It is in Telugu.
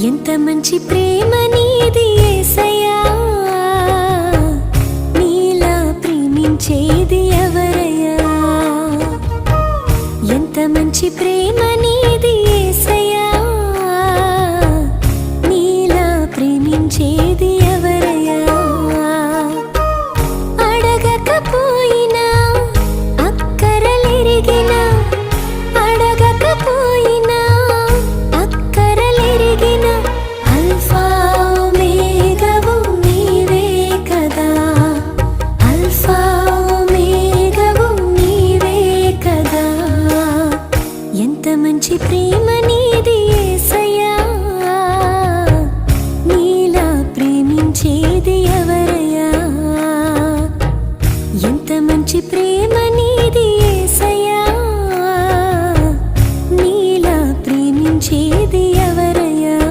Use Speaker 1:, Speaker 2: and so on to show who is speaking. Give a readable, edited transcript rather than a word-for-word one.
Speaker 1: ఎంత మంచి ప్రేమ నీది యేసయ్యా, నీలా ప్రేమించేది ఎవరయ్యా? ఎంత మంచి ప్రేమ